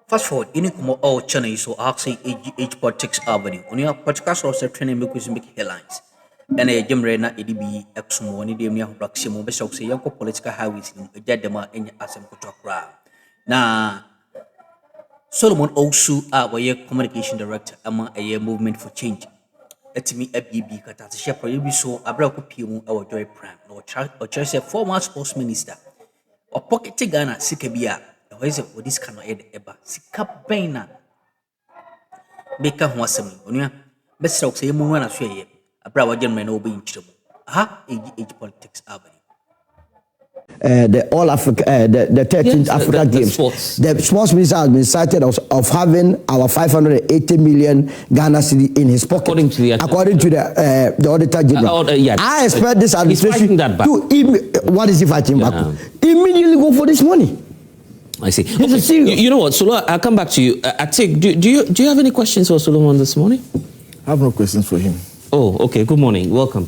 Fast forward, any come all channel so I say age politics avenue. On your podcast also training make headlines. And a gym na EDB exum one day near Braximo Bessel say young political highways in a jadema in Assam Kutokra. Now Solomon also our communication director among a year movement for change. Let me FBB Kata share probably so Abraku Pimu our joy prime or church a former sports minister or pocket Ghana Sikabia. Why is it for this kind of eba? Sikap Baina Beka Wasami, Unia, best of say Muna Sway, a brother gentleman will be in trouble. Age politics avenue. The All Africa, the 13th Africa Games. The sports minister has been cited of having our 580 million Ghana cedi in his pocket. According to the Auditor General. I expect this administration to what is he fighting back? Immediately go for this money. I see. Okay. You know what, Solo, I'll come back to you. Atik, do you have any questions for Solomon this morning? I have no questions for him. Oh, okay. Good morning. Welcome.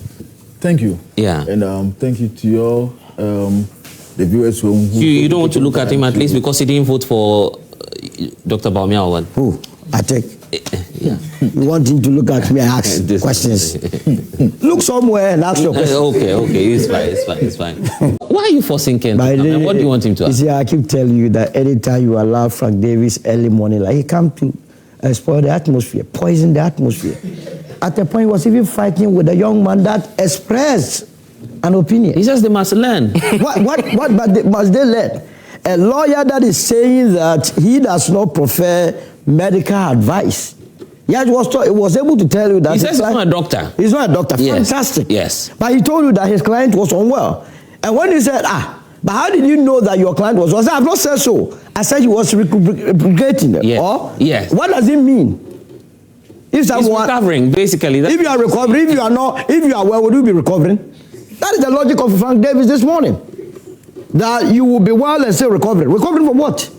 Thank you. Yeah. And thank you to your the viewers who you don't want to look at him at least because he didn't vote for Dr. Baumia. Who? Atik. Yeah. You want him to look at me and ask questions? Look somewhere and ask your questions. Okay. It's fine. Why are you forcing Ken to come? And what do you want him to ask? You see, I keep telling you that anytime you allow Frank Davis early morning, like he come to spoil the atmosphere, poison the atmosphere. At the point, he was even fighting with a young man that expressed an opinion. He says they must learn. But must they learn? A lawyer that is saying that he does not prefer medical advice. Yeah, he was able to tell you that. He says he's not a doctor. He's not a doctor. Yes. Fantastic. Yes. But he told you that his client was unwell. And when he said, but how did you know that your client was unwell? I said, I've not said so. I said he was recuperating them. Yeah. Or, yes. What does it mean? He's recovering, basically. If you are recovering, if you are well, would you be recovering? That is the logic of Frank Davis this morning. That you will be well and still recovering. Recovering from what?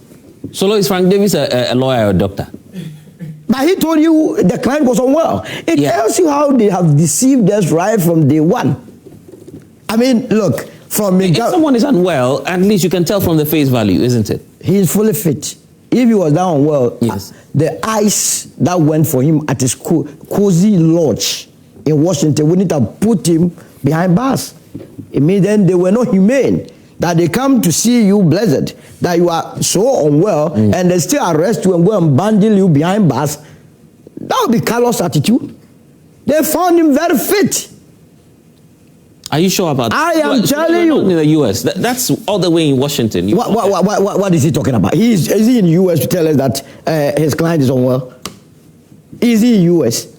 So is Frank Davis a lawyer or a doctor? But he told you the client was unwell. It tells you how they have deceived us right from day one. I mean, look, if someone is unwell, at least you can tell from the face value, isn't it? He is fully fit. If he was down unwell, yes. The ice that went for him at his cozy lodge in Washington wouldn't have put him behind bars. It means then they were not humane. That they come to see you blessed, that you are so unwell, and they still arrest you and go and bundle you behind bars. That would be callous attitude. They found him very fit. Are you sure about that? I am telling you. In the U.S. That's all the way in Washington. What is he talking about? Is he in the U.S. to tell us that his client is unwell? Is he in the U.S.?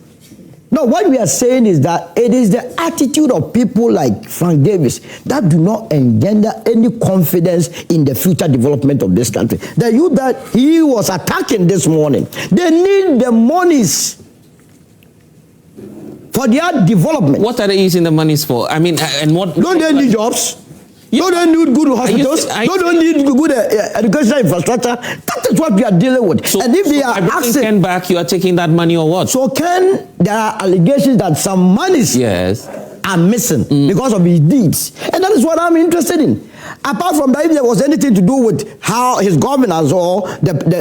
No, what we are saying is that it is the attitude of people like Frank Davis that do not engender any confidence in the future development of this country. The youth that he was attacking this morning, they need the monies for their development. What are they using the monies for? I mean, and what? Don't they need jobs? Don't they need good hospitals? Don't they need good educational infrastructure? That is what we are dealing with. So, and if they are asking Ken back, you are taking that money or what? So there are allegations that some monies are missing because of his deeds. And that is what I'm interested in. Apart from that, if there was anything to do with how his governance or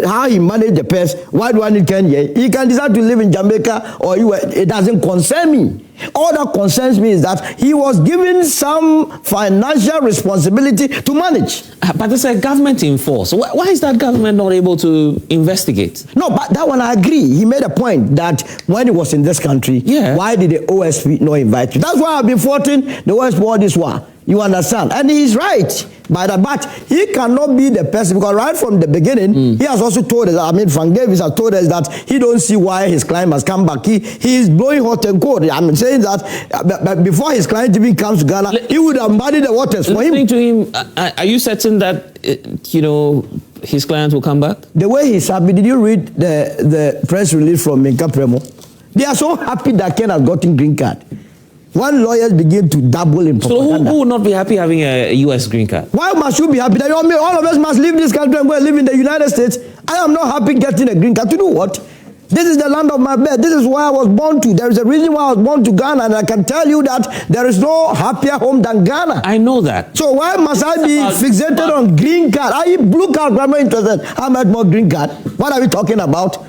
how he managed the past, why do I need Kenya? He can decide to live in Jamaica or it doesn't concern me. All that concerns me is that he was given some financial responsibility to manage. But there's a government in force. Why is that government not able to investigate? No, but that one I agree. He made a point that when he was in this country, why did the OSP not invite you? That's why I've been fighting the OSP all this while. You understand? And he's right. But he cannot be the person, because right from the beginning, he has also told us, Frank Davis has told us that he don't see why his client must come back. He is blowing hot and cold. I'm saying that before his client even comes to Ghana, he would have muddied the waters for him. Listening to him, are you certain that, his client will come back? The way he's happy, did you read the press release from Minka Premo? They are so happy that Ken has gotten green card. When lawyers begin to dabble in propaganda. So who would not be happy having a U.S. green card? Why must you be happy? That all of us must leave this country and go and live in the United States. I am not happy getting a green card. To do what? This is the land of my birth. This is where I was born to. There is a reason why I was born to Ghana, and I can tell you that there is no happier home than Ghana. I know that. So why must I be fixated on green card? Are you blue card? I'm not interested. How much more green card? What are we talking about?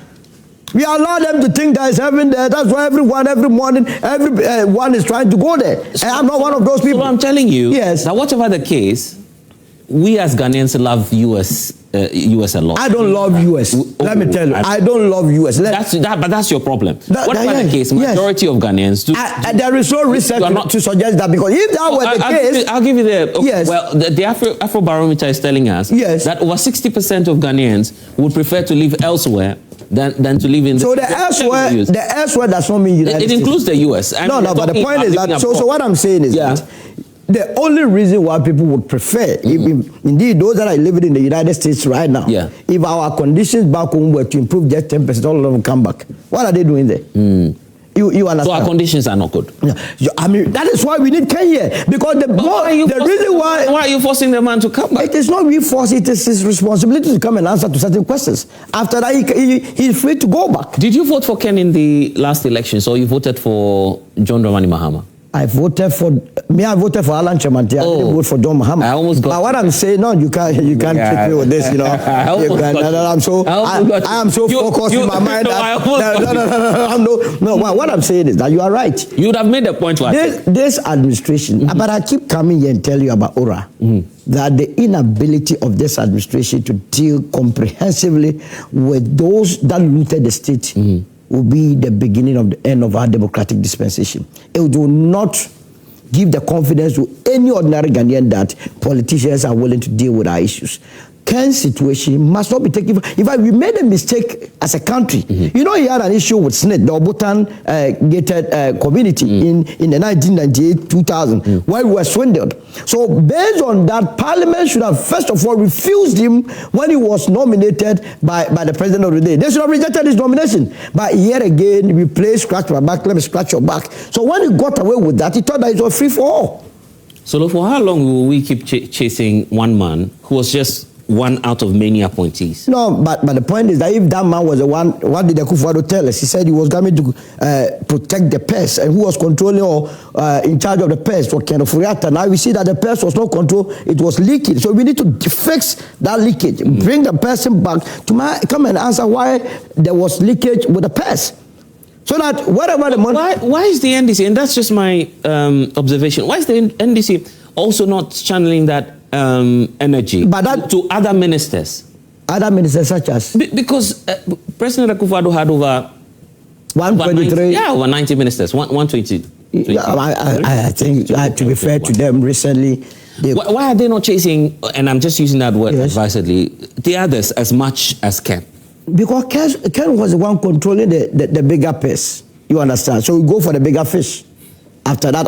We allow them to think there is heaven there. That's why every morning, everyone is trying to go there. And I'm not one of those people. So I'm telling you, yes, that whatever the case, we as Ghanaians love US a lot. I don't love US. Let me tell you, I don't love US. But that's your problem. Whatever the case, majority of Ghanaians do. There is no research to suggest that, because if that were the case, I'll give you the. Okay, yes. Well, the Afrobarometer is telling us that over 60% of Ghanaians would prefer to live elsewhere than to live in. So the elsewhere does not mean United States. It includes the US. No, but the point is that. So what I'm saying is that the only reason why people would prefer, indeed, those that are living in the United States right now, if our conditions back home were to improve just 10%, all of them will come back. What are they doing there? You understand? So our conditions are not good. I mean, that is why we need Kenya, because the reason why are you forcing the man to come back? It is not we force. It is his responsibility to come and answer to certain questions. After that, he's free to go back. Did you vote for Ken in the last election, or you voted for John Dramani Mahama? I voted for Alan Chamanti. I didn't vote for John Mahama. I almost got. But what I'm saying, no, you can't trick me with this, you know. I am so focused in my mind that no. What I'm saying is that you are right. You would have made a point. This administration, but I keep coming here and tell you about Ora. That the inability of this administration to deal comprehensively with those that looted the state will be the beginning of the end of our democratic dispensation. It will not give the confidence to any ordinary Ghanaian that politicians are willing to deal with our issues. Ken's situation must not be taken. In fact, we made a mistake as a country. You know, he had an issue with SNIT, the Obotan gated community in the 1998-2000, where we were swindled. So based on that, Parliament should have first of all refused him when he was nominated by the president of the day. They should have rejected his nomination. But yet again, we play scratch my back, let me scratch your back. So when he got away with that, he thought that it was free for all. So for how long will we keep chasing one man who was just one out of many appointees? No, but the point is that if that man was the one, what did Akufo-Addo tell us? He said he was coming to protect the purse, and who was controlling or in charge of the purse was Ken Ofori-Atta. Now we see that the purse was not controlled, it was leaking. So we need to fix that leakage, bring the person back to come and answer why there was leakage with the purse. So that whatever the money... Why is the NDC, and that's just my observation, why is the NDC also not channeling that energy to other ministers? Other ministers such as? Because President Akufo-Addo had over 123. Over 90 ministers, 120. I think, to be fair to them, recently... Why are they not chasing, and I'm just using that word advisedly, the others as much as Ken? Because Ken was the one controlling the bigger fish. You understand? So we go for the bigger fish. After that,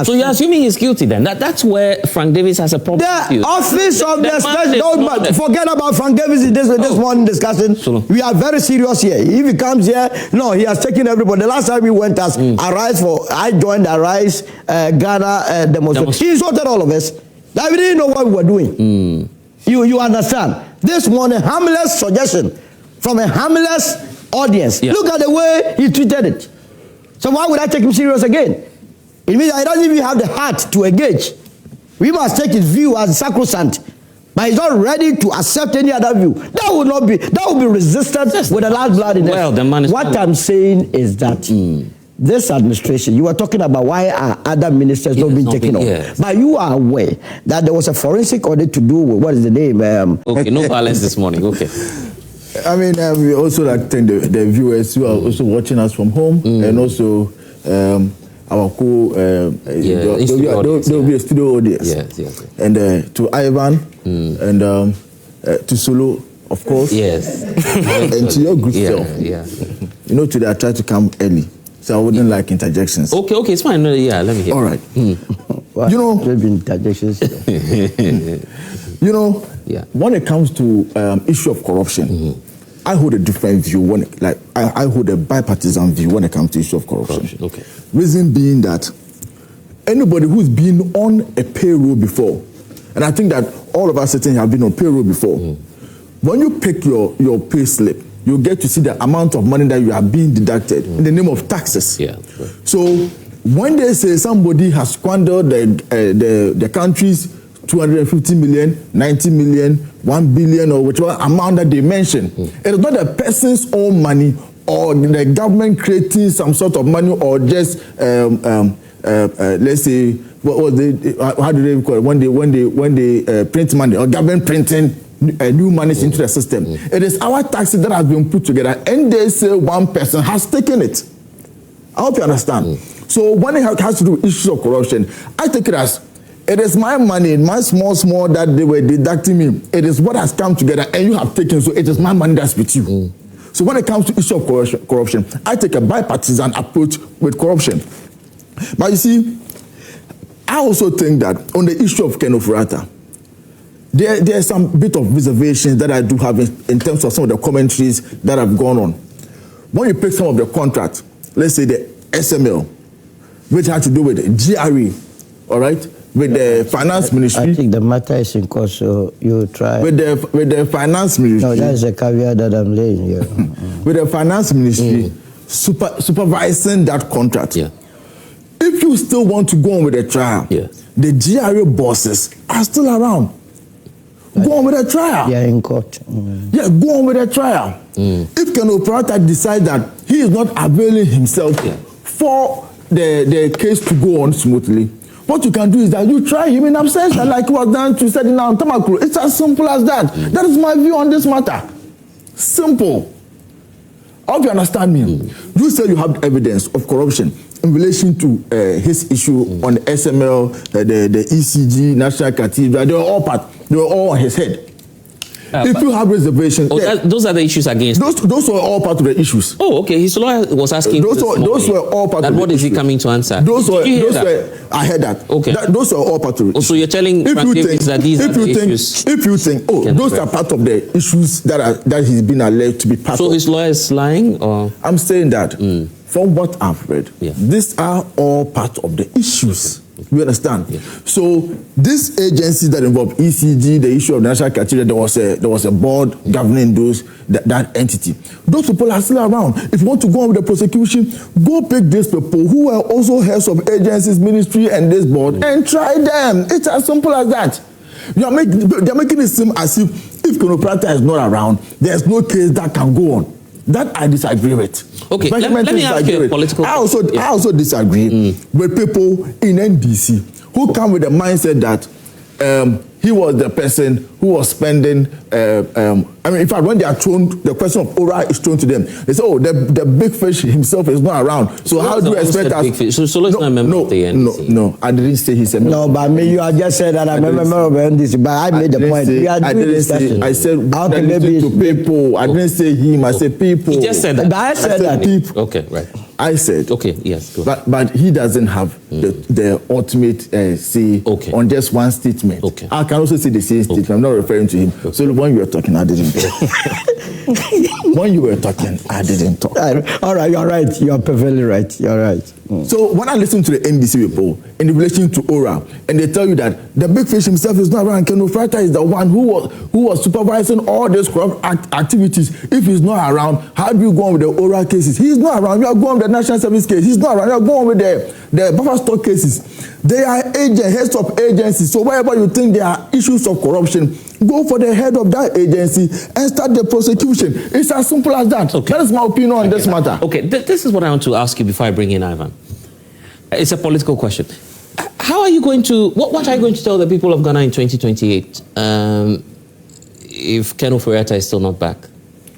so you're assuming he's guilty then? That's where Frank Davis has a problem. The office of the special... Forget about Frank Davis in this morning discussion. We are very serious here. If he comes here, no, he has taken everybody. The last time we went as I joined Arise Ghana demonstration. He insulted all of us. That we didn't know what we were doing. You understand? This morning, harmless suggestion from a harmless audience. Look at the way he treated it. So why would I take him serious again? It means I don't even have the heart to engage. We must take his view as sacrosanct, but he's not ready to accept any other view. That will be resisted with the last blood in it. What I'm saying is that this administration, you were talking about why are other ministers not being taken off. But you are aware that there was a forensic audit to do with, what is the name? Okay, no violence this morning, okay. I mean, we also like thank the viewers who are also watching us from home, and also our there will be a studio audience. Yes. And to Ivan and to Solo, of course. Yes. And to your good self. Yeah. You know, today I tried to come early, so I wouldn't like interjections. Okay, it's fine. No, let me hear. All right. You know, interjections. You know, when it comes to issue of corruption, I hold a different view. I hold a bipartisan view when it comes to issue of corruption. Okay. Reason being that anybody who's been on a payroll before, and I think that all of us sitting have been on payroll before, when you pick your pay slip, you get to see the amount of money that you are being deducted in the name of taxes. Yeah. So when they say somebody has squandered the country's 250 million, 90 million, 1 billion, or whichever amount that they mention, it is not the person's own money or the government creating some sort of money or just let's say what was how do they call it when they print money or government printing new money into the system. It is our taxes that has been put together, and they say one person has taken it. I hope you understand. So when it has to do with issues of corruption, I take it as it is my money, my small that they were deducting me. It is what has come together, and you have taken. So it is my money that's with you. So when it comes to issue of corruption, I take a bipartisan approach with corruption. But you see, I also think that on the issue of Ken Ofori-Atta, there are some bit of reservations that I do have in terms of some of the commentaries that have gone on. When you pick some of the contracts, let's say the SML, which had to do with the GRE, all right, with the finance ministry. I think the matter is in court, so you try. With the finance ministry. No, that's a caveat that I'm laying here. With the finance ministry supervising that contract. Yeah. If you still want to go on with the trial, the GRA bosses are still around. Go on with the trial. Yeah, in court. Yeah, go on with the trial. If Ken Ofori-Atta decides that he is not availing himself for the case to go on smoothly, what you can do is that you try him in absentia, like it was done to Setting Down Tamakuru. It's as simple as that. That is my view on this matter. Simple. I hope you understand me. You say you have evidence of corruption in relation to his issue on the SML, the ECG, National Cathedral. They were all on his head. If you have reservations, those are the issues against. Those were all part of the issues. Oh, okay. His lawyer was asking. Those were all part of the issues. What is he coming to answer? I heard that. Okay. Those were all part of it. So you're telling Frank Davis that these are the issues. If you think, those are part of the issues that he's been alleged to be part of. So his lawyer is lying, or? I'm saying that from what I've read, these are all part of the issues. You understand? So these agencies that involve ECG, the issue of the National Cathedral, there was a board governing that entity. Those people are still around. If you want to go on with the prosecution, go pick these people who are also heads of agencies, ministry, and this board, and try them. It's as simple as that. They're making it seem as if Ken Ofori-Atta is not around, there's no case that can go on. That I disagree with. Okay, let me ask you a political question. I also disagree with people in NDC who come with the mindset that he was the person who was spending. I mean, in fact, when they are thrown, the question of Ora is thrown to them. They say, "Oh, the big fish himself is not around. So how do you expect us?" Big fish. So let's not remember the NDC. No, I didn't say he's a member. No, but you have just said that I'm a member of NDC. But I made the point. I said how can they be to people? I didn't say him. I said people. He just said that. But I said that. People. Okay, right. I said. Okay, yes. Go. But he doesn't have the ultimate say on just one statement. Okay. I can also say the same statement. I'm not referring to him. So when you were talking, I didn't talk. When you were talking, I didn't talk. All right, you're right. You're perfectly right. You're right. So when I listen to the NDC people in relation to Ora, and they tell you that the big fish himself is not around, Ken Ofori-Atta is the one who was supervising all these corrupt activities. If he's not around, how do you go on with the Ora cases? He's not around. You are going with the National Service case. He's not around. You are going with the buffer stock cases. They are heads of agencies. So wherever you think there are issues of corruption, go for the head of that agency and start the prosecution. It's as simple as that. Okay. That is my opinion on this matter. Okay, this is what I want to ask you before I bring in Ivan. It's a political question. How are you going to, what are you going to tell the people of Ghana in 2028 if Ken Ofori-Atta is still not back?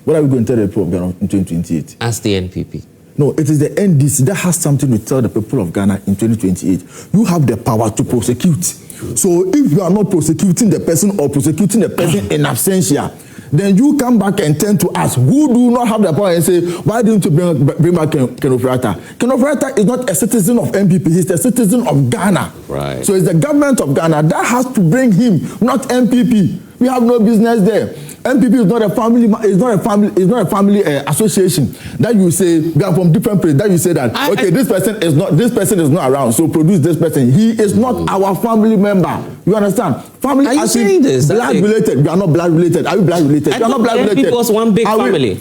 What are we going to tell the people of Ghana in 2028? As the NPP. No, it is the NDC that has something to tell the people of Ghana in 2028. You have the power to prosecute. So if you are not prosecuting the person or prosecuting the person in absentia, then you come back and turn to us who do not have the power and say, why didn't you bring back Ken Ofori-Atta? Ken Ofori-Atta is not a citizen of MPP, he's a citizen of Ghana. Right. So it's the government of Ghana that has to bring him, not MPP. We have no business there. MPP is not a family. It's not a family association that you say we are from different places. That you say that this person is not around. So produce this person. He is not our family member. You understand? Family. Are you saying this? Blood related. We are not blood related. Are we blood related? We are not blood related. MPP was one big family.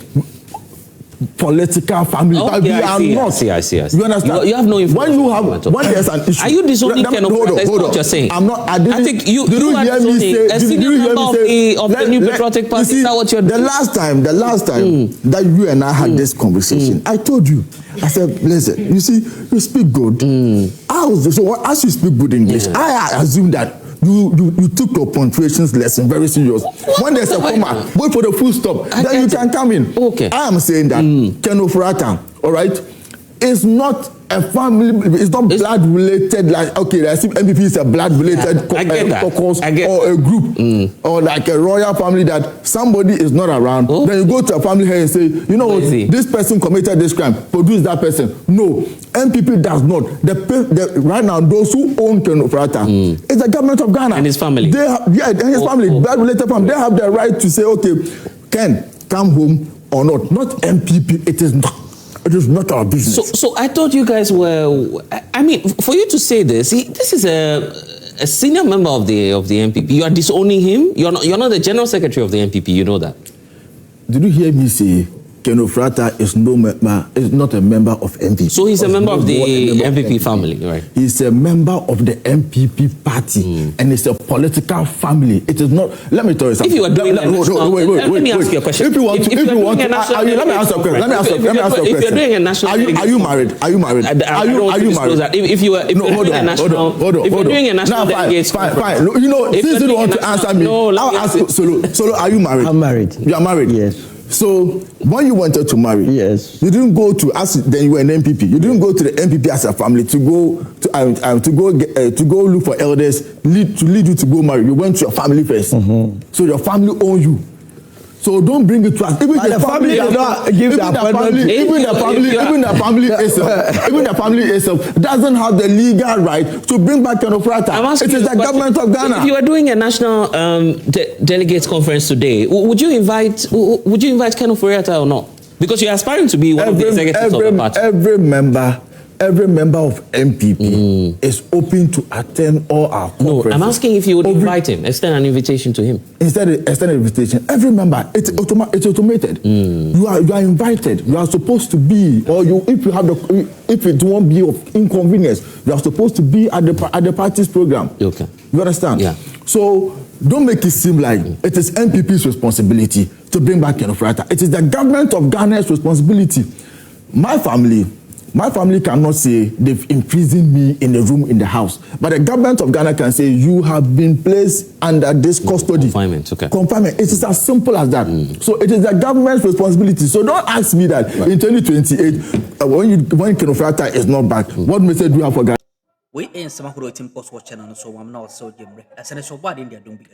political family, but we are not. I see. You understand? You have no influence. When there's an issue, are you disowning Ken Ofori-Atta? That's what you're saying. I'm not. I think you are disowning a senior member of the New Patriotic Party. Is that what you're doing? The last time that you and I had this conversation, I told you. I said, listen, you see, you speak good. So as you speak good English, I assume that you took your punctuations lesson very serious. When there's a comma, wait for the full stop, then you can come in. Okay. I am saying that Ken Ofori-Atta, all right, is not a family, it's not blood related. Like, okay, I see MPP is a blood related caucus or a group or like a royal family that somebody is not around. Then you go to a family here and say, you know what, this person committed this crime, produce that person. No, MPP does not. Right now, those who own Ken Ofori-Atta is the government of Ghana and his family. They have, and his family, blood related family. They have the right to say, okay, Ken, come home or not. Not MPP. It is not. It is not our business. So I thought you guys were. I mean, for you to say this, this is a senior member of the NPP. You are disowning him. You're not the general secretary of the NPP. You know that. Did you hear me say Ken Ofori-Atta is not a member of NPP? So he's a member of the NPP family, right? He's a member of the NPP party, and it's a political family. It is not. Let me tell you something. If you are doing let me ask you a question. If you want to, let me ask a question. Let me ask a question. If you're doing a national, are you married? Are you married? Are you married? If you're doing a national, if you're doing a national delegate, fine. You know, since you don't want to answer me, I'll ask Solo. Are you married? I'm married. You are married. Yes. So when you wanted to marry, yes, you didn't go to us. Then you were an MPP. You didn't go to the MPP as a family to go look for elders to lead you to go marry. You went to your family first. So your family own you. So don't bring it to us. Even the family does not give the appointment. Even the family itself doesn't have the legal right to bring back Ken Ofori-Atta. It is the government of Ghana. If you were doing a national delegates conference today, would you invite Ken Ofori-Atta or not? Because you're aspiring to be one of the executives of the party. Every member of MPP is open to attend all our conferences. No, I'm asking if you would invite him, extend an invitation to him. Extend an invitation. Every member, it's automated. You are invited. You are supposed to be, or if it won't be of inconvenience, you are supposed to be at the party's program. Okay. You understand? Yeah. So don't make it seem like it is MPP's responsibility to bring back Ken Ofori-Atta. It is the government of Ghana's responsibility. My family cannot say they've imprisoned me in a room in the house. But the government of Ghana can say you have been placed under this custody. Confinement, okay. Confinement. It is as simple as that. So it is the government's responsibility. So don't ask me that in 2028, when Ken Ofori-Atta is not back, what message do you have for Ghana? We ain't some who team post watching on so I'm not so Jimbre. As an so bad in there don't be a